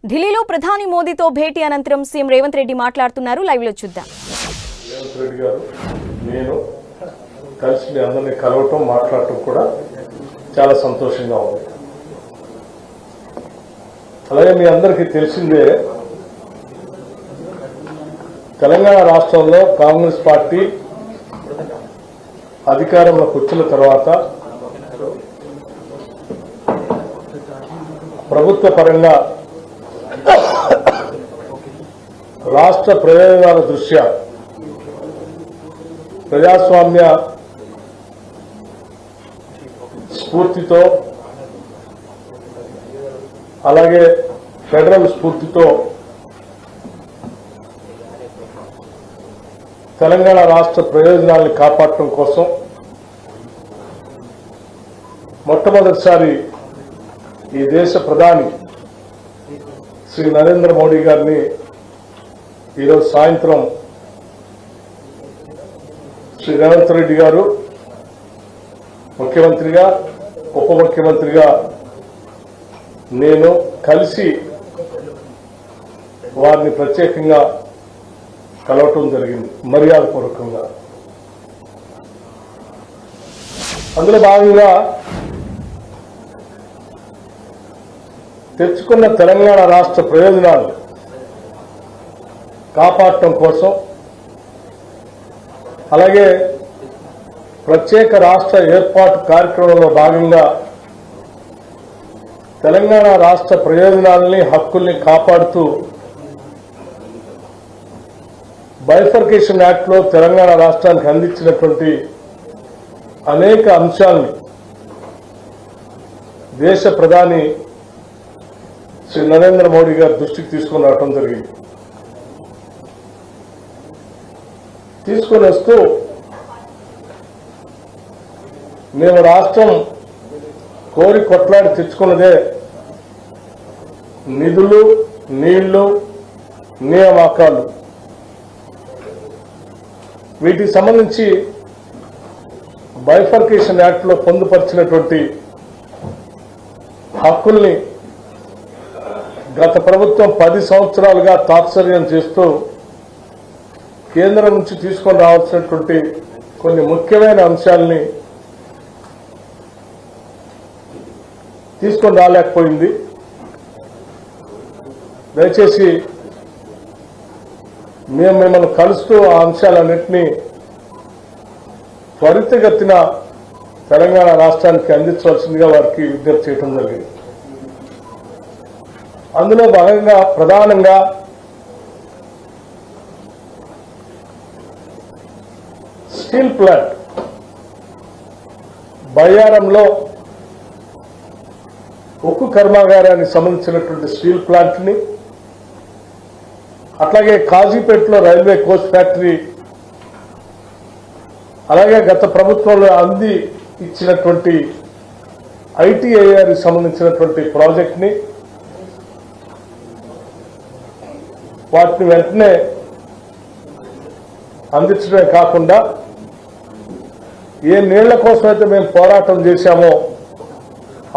ఢిల్లీలో ప్రధాని మోదీతో భేటీ అనంతరం సీఎం రేవంత్ రెడ్డి మాట్లాడుతున్నారు. లైవ్ లో చూద్దాం. రేవంత్ రెడ్డి గారు నేను కలిసి మీ అందరినీ కలవటం మాట్లాడటం కూడా చాలా సంతోషంగా ఉంది. అలాగే మీ అందరికీ తెలిసిందే, తెలంగాణ రాష్ట్రంలో కాంగ్రెస్ పార్టీ అధికారంలోకి వచ్చిన తర్వాత ప్రభుత్వ పరంగా రాష్ట్ర ప్రయోజనాల దృష్ట్యా ప్రజాస్వామ్య స్ఫూర్తితో అలాగే ఫెడరల్ స్ఫూర్తితో తెలంగాణ రాష్ట్ర ప్రయోజనాలను కాపాడటం కోసం మొట్టమొదటిసారి ఈ దేశ ప్రధాని శ్రీ నరేంద్ర మోడీ గారిని ఈరోజు సాయంత్రం శ్రీ రేవంత్ రెడ్డి గారు ముఖ్యమంత్రిగా ఉప ముఖ్యమంత్రిగా నేను కలిసి వారిని ప్రత్యేకంగా కలవటం జరిగింది, మర్యాదపూర్వకంగా. అందులో భాగంగా తెచ్చుకున్న తెలంగాణ రాష్ట్ర ప్రయోజనాలు కాపాడటం కోసం, అలాగే ప్రత్యేక రాష్ట్ర ఏర్పాటు కార్యక్రమంలో భాగంగా తెలంగాణ రాష్ట్ర ప్రయోజనాలని హక్కుల్ని కాపాడుతూ బైఫర్కేషన్ యాక్ట్ లో తెలంగాణ రాష్ట్రానికి అందించినటువంటి అనేక అంశాలని దేశ ప్రధాని శ్రీ నరేంద్ర మోడీ గారి దృష్టికి తీసుకుని రావడం జరిగింది. తీసుకుని వస్తూ మేము రాష్ట్రం కోరి కొట్లాడి తెచ్చుకున్నదే నిధులు, నీళ్లు, నియామకాలు. వీటికి సంబంధించి బైఫర్కేషన్ యాక్ట్ లో పొందుపరిచినటువంటి హక్కుల్ని గత ప్రభుత్వం 10 సంవత్సరాలుగా తాత్సర్యం చేస్తూ కేంద్రం నుంచి తీసుకొని రావాల్సినటువంటి కొన్ని ముఖ్యమైన అంశాలని తీసుకొని రాలేకపోయింది. దయచేసి మేము మిమ్మల్ని కలుస్తూ ఆ అంశాలన్నింటినీ త్వరితగతిన తెలంగాణ రాష్ట్రానికి అందించవలసిందిగా వారికి విజ్ఞప్తి చేయడం జరిగింది. అందులో భాగంగా ప్రధానంగా స్టీల్ ప్లాంట్ బయ్యారంలో ఉక్కు కర్మాగారానికి సంబంధించినటువంటి స్టీల్ ప్లాంట్ ని, అట్లాగే కాజీపేటలో రైల్వే కోచ్ ఫ్యాక్టరీ, అలాగే గత ప్రభుత్వంలో అంది ఇచ్చినటువంటి ఐటీఐఆర్ సంబంధించినటువంటి ప్రాజెక్ట్ ని, వాటిని వెంటనే అందించడమే కాకుండా ఏ నీళ్ల కోసం అయితే మేము పోరాటం చేశామో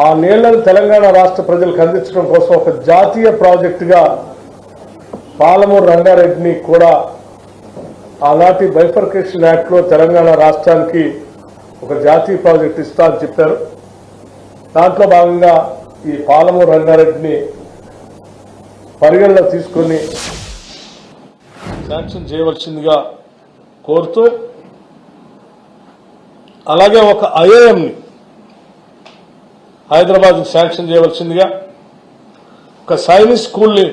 ఆ నీళ్లను తెలంగాణ రాష్ట్ర ప్రజలకు అందించడం కోసం ఒక జాతీయ ప్రాజెక్టుగా పాలమూరు రంగారెడ్డిని కూడా ఆనాటి బైఫర్కేషన్ యాక్ట్ లో తెలంగాణ రాష్ట్రానికి ఒక జాతీయ ప్రాజెక్టు ఇస్తా అని చెప్పారు. దాంట్లో భాగంగా ఈ పాలమూరు రంగారెడ్డిని పరిగణలో తీసుకుని శాంక్షన్ చేయవలసిందిగా కోరుతూ, అలాగే ఒక ఐఐఎంని హైదరాబాద్ శాంక్షన్ చేయవలసిందిగా, ఒక సైనిక్ స్కూల్ని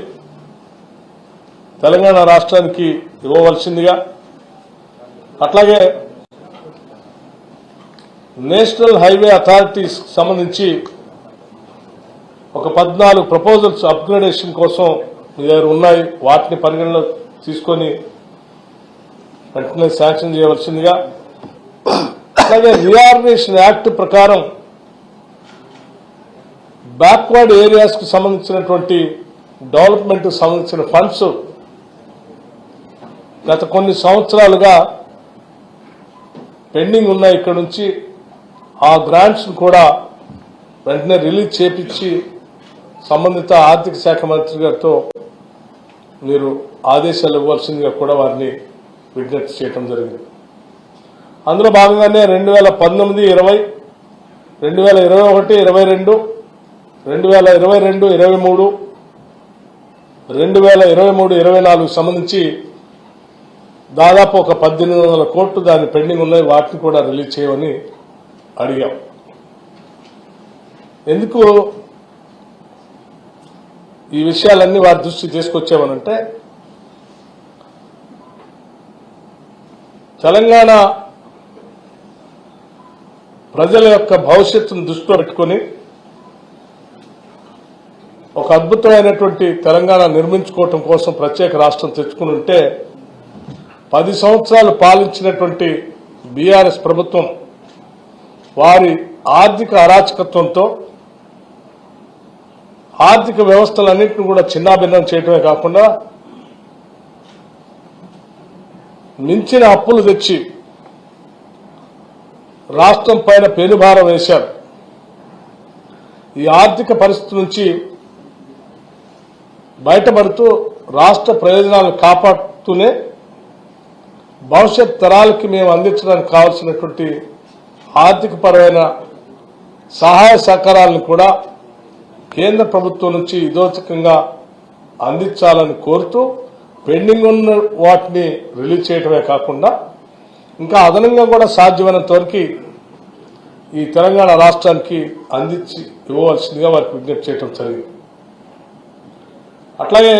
తెలంగాణ రాష్ట్రానికి ఇవ్వవలసిందిగా, అట్లాగే నేషనల్ హైవే అథారిటీస్ సంబంధించి ఒక 14 ప్రపోజల్స్ అప్గ్రేడేషన్ కోసం మీ దగ్గర ఉన్నాయి, వాటిని పరిగణలో తీసుకొని వెంటనే శాంక్షన్ చేయవలసిందిగా, అలాగే రీఆర్గనైజేషన్ యాక్ట్ ప్రకారం బ్యాక్వర్డ్ ఏరియాస్ కు సంబంధించినటువంటి డెవలప్మెంట్ కు సంబంధించిన ఫండ్స్ గత కొన్ని సంవత్సరాలుగా పెండింగ్ ఉన్నాయి. ఇక్కడ నుంచి ఆ గ్రాంట్స్ కూడా వెంటనే రిలీజ్ చేపించి సంబంధిత ఆర్థిక శాఖ మంత్రి గారితో మీరు ఆదేశాలు ఇవ్వాల్సిందిగా కూడా వారిని విజ్ఞప్తి చేయడం జరిగింది. అందులో భాగంగానే 2019, 20, 2021, 22, 2022, 23, 2023, 24 సంబంధించి దాదాపు ఒక 1800 కోట్లు దాని పెండింగ్ ఉన్నాయి. వాటిని కూడా రిలీజ్ చేయమని అడిగాం. ఎందుకు ఈ విషయాలన్నీ వారి దృష్టికి తీసుకొచ్చామనంటే, తెలంగాణ ప్రజల యొక్క భవిష్యత్తును దృష్టిలో పెట్టుకుని ఒక అద్భుతమైనటువంటి తెలంగాణ నిర్మించుకోవటం కోసం ప్రత్యేక రాష్ట్రం తెచ్చుకుని ఉంటే 10 సంవత్సరాలు పాలించినటువంటి బీఆర్ఎస్ ప్రభుత్వం వారి ఆర్థిక అరాచకత్వంతో ఆర్థిక వ్యవస్థలన్నింటినీ కూడా చిన్నాభిన్నం చేయటమే కాకుండా మించిన అప్పులు తెచ్చి రాష్ట్రం పైన పెనుభారం వేశారు. ఈ ఆర్థిక పరిస్థితి నుంచి బయటపడుతూ రాష్ట్ర ప్రయోజనాలను కాపాడుతూనే భవిష్యత్ తరాలకి మేము అందించడానికి కావాల్సినటువంటి ఆర్థిక పరమైన సహాయ సహకారాలను కూడా కేంద్ర ప్రభుత్వం నుంచి ఇదోచకంగా అందించాలని కోరుతూ పెండింగ్ ఉన్న వాటిని రిలీజ్ చేయడమే కాకుండా ఇంకా అదనంగా కూడా సాధ్యమైనంత వరకు ఈ తెలంగాణ రాష్ట్రానికి అందించి ఇవ్వవలసిందిగా వారికి విజ్ఞప్తి చేయడం జరిగింది. అట్లాగే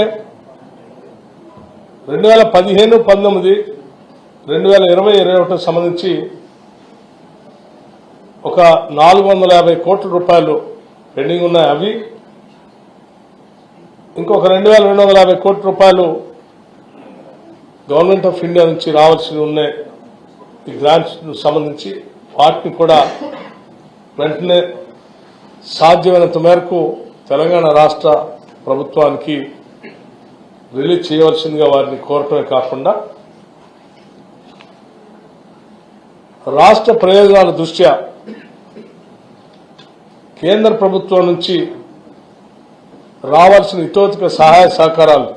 2015, 19, 2020, 21 సంబంధించి ఒక 450 కోట్ల రూపాయలు పెండింగ్ ఉన్నాయి. అవి ఇంకొక 2250 కోట్ల రూపాయలు గవర్నమెంట్ ఆఫ్ ఇండియా నుంచి రావాల్సి ఉన్నాయి. ఈ గ్రాంట్స్ సంబంధించి వాటిని కూడా వెంటనే సాధ్యమైనంత మేరకు తెలంగాణ రాష్ట్ర ప్రభుత్వానికి రిలీజ్ చేయవలసిందిగా వారిని కోరటమే కాకుండా రాష్ట్ర ప్రయోజనాల దృష్ట్యా కేంద్ర ప్రభుత్వం నుంచి రావాల్సిన ఇతోధిక సహాయ సహకారాలు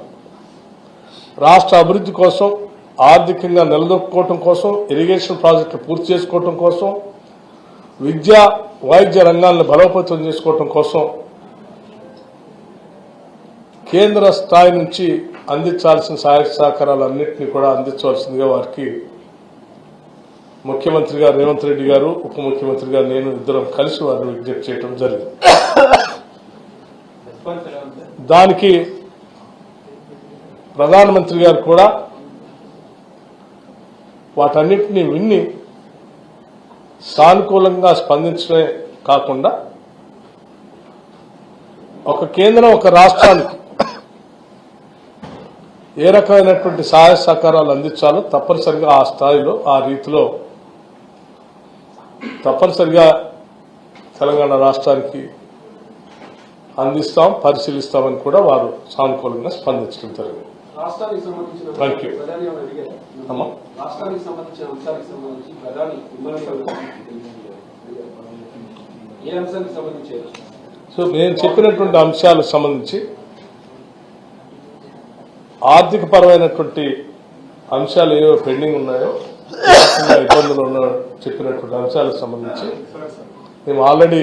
రాష్ట్ర అభివృద్ధి కోసం, ఆర్థికంగా నిలదొక్కుకోవటం కోసం, ఇరిగేషన్ ప్రాజెక్టులు పూర్తి చేసుకోవటం కోసం, విద్య వైద్య రంగాలను బలోపేతం చేసుకోవటం కోసం కేంద్ర స్థాయి నుంచి అందించాల్సిన సహాయ సహకారాలన్నింటినీ కూడా అందించవలసిందిగా వారికి ముఖ్యమంత్రి గారు రేవంత్ రెడ్డి గారు, ఉప ముఖ్యమంత్రి గారు, నేను ఇద్దరం కలిసి వారిని విజ్ఞప్తి చేయడం జరిగింది. దానికి ప్రధానమంత్రి గారు కూడా వాటన్నిటినీ విన్ని సానుకూలంగా స్పందించడమే కాకుండా ఒక కేంద్రం ఒక రాష్ట్రానికి ఏ రకమైనటువంటి సహాయ సహకారాలు అందించాలో తప్పనిసరిగా ఆ స్థాయిలో, ఆ రీతిలో తప్పనిసరిగా తెలంగాణ రాష్ట్రానికి అందిస్తాం, పరిశీలిస్తామని కూడా వారు సానుకూలంగా స్పందించడం జరిగింది. Thank you. సో నేను చెప్పినటువంటి అంశాలకు సంబంధించి ఆర్థిక పరమైనటువంటి అంశాలు ఏవో పెండింగ్ ఉన్నాయో, ఇబ్బందులు ఉన్నాయో చెప్పినటువంటి అంశాలకు సంబంధించి మేము ఆల్రెడీ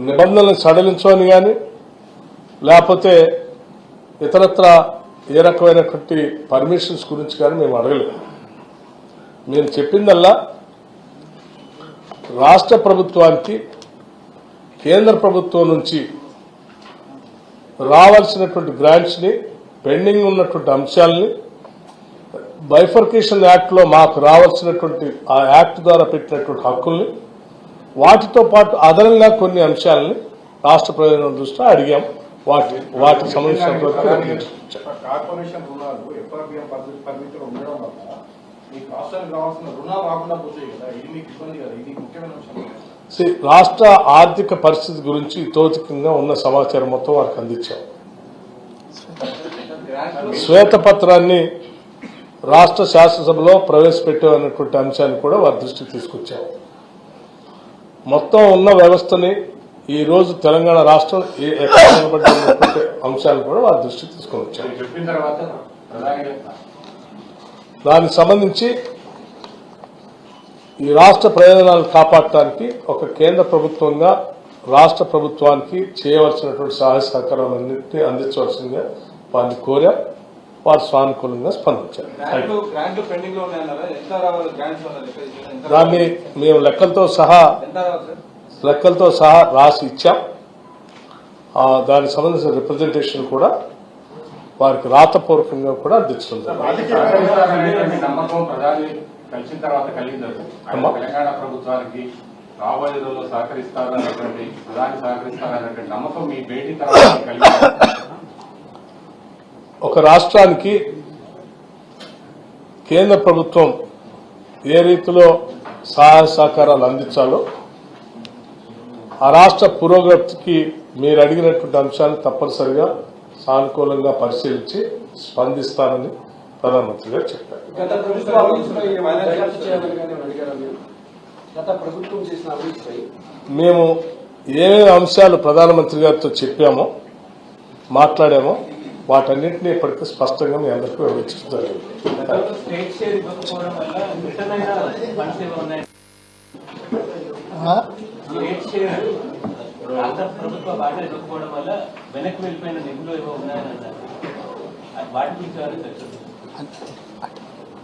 నిబంధనలు సడలించమని కానీ లేకపోతే ఇతరత్ర ఏ రకమైనటువంటి పర్మిషన్స్ గురించి కానీ మేము అడగలేదు. మీరు చెప్పిందల్లా రాష్ట్ర ప్రభుత్వానికి కేంద్ర ప్రభుత్వం నుంచి రావాల్సినటువంటి గ్రాంట్స్ ని, పెండింగ్ ఉన్నటువంటి అంశాలని బైఫర్కేషన్ యాక్ట్ లో మాకు రావాల్సినటువంటి ఆ యాక్ట్ ద్వారా పెట్టినటువంటి హక్కుల్ని, వాటితో పాటు అదనంగా కొన్ని అంశాలని రాష్ట్ర ప్రయోజనం దృష్ట్యా అడిగాం. వాటికి సంబంధించినటువంటి కార్పొరేషన్ రుణాలు ఎఫ్ఆర్బిఎం పరిమితిలో ఉండడం వల్ల మీకు రాష్ట్రానికి రావాల్సిన రుణాలు రాకుండా పోతాయి కదా, ఇది మీకు ఇబ్బంది కదా, ఇది ముఖ్యమైన అంశం. రాష్ట్ర ఆర్థిక పరిస్థితి గురించి తోచికంగా ఉన్న సమాచారం మొత్తం వారికి అందించాం. శ్వేతపత్రాన్ని రాష్ట్ర శాసనసభలో ప్రవేశపెట్టామన్నటువంటి అంశాన్ని కూడా వారి దృష్టికి తీసుకొచ్చాం. మొత్తం ఉన్న వ్యవస్థని ఈ రోజు తెలంగాణ రాష్ట్రం ఎక్కడ నిలబడ్డటువంటి అంశాలు కూడా వారి దృష్టికి తీసుకొని వచ్చారు. చెప్పిన తర్వాత దానికి సంబంధించి ఈ రాష్ట్ర ప్రయోజనాలను కాపాడటానికి ఒక కేంద్ర ప్రభుత్వంగా రాష్ట్ర ప్రభుత్వానికి చేయవలసినటువంటి సహాయ సహకారాలన్నింటినీ అందించవలసిందిగా వారిని కోరా. వారు సానుకూలంగా స్పందించారు. దాన్ని మేము లెక్కలతో సహా రాసి ఇచ్చాం. దానికి సంబంధించిన రిప్రజెంటేషన్ కూడా వారికి రాతపూర్వకంగా కూడా అందించడం జరిగింది. నమ్మకం ప్రధాని కలిసిన తర్వాత కలిగింది. తెలంగాణ ప్రభుత్వానికి రాబోయే రోజుల్లో సహకరిస్తారనేటువంటి ప్రధాని సహకరిస్తారనేటువంటి నమ్మకం మీ భేటీ తర్వాత కలిగింది. ఒక రాష్ట్రానికి కేంద్ర ప్రభుత్వం ఏ రీతిలో సహాయ సహకారాలు అందించాలో ఆ రాష్ట్ర పురోగతికి మీరు అడిగినటువంటి అంశాలను తప్పనిసరిగా సానుకూలంగా పరిశీలించి స్పందిస్తానని ప్రధానమంత్రి గారు చెప్పారు. మేము ఏమేమి అంశాలు ప్రధానమంత్రి గారితో చెప్పామో మాట్లాడామో వాటన్నింటినీ ఇప్పటికీ స్పష్టంగా మీ అందరికీ వివరించడం జరిగింది. ప్రభుత్వ బాధ్యత ఇవ్వకపోవడం వల్ల వెనక్కి వెళ్ళిపోయిన నిధులు ఏవో ఉన్నాయన్నారు. వాటి గురించి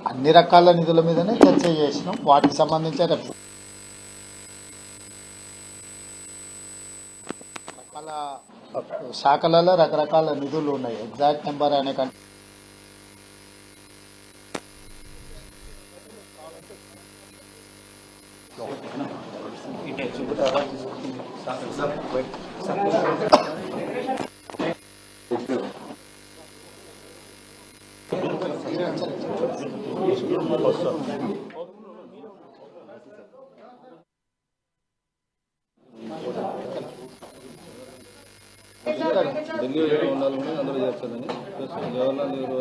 అన్ని రకాల నిధుల మీదనే చర్చ చేసినాం. వాటికి సంబంధించిన రకాల శాఖలలో రకరకాల నిధులు ఉన్నాయి. ఎగ్జాక్ట్ నెంబర్ అనే కంటే ఢిల్లీలో ఉండాలని అందరూ చేస్తారని జవహర్లాల్ నెహ్రూ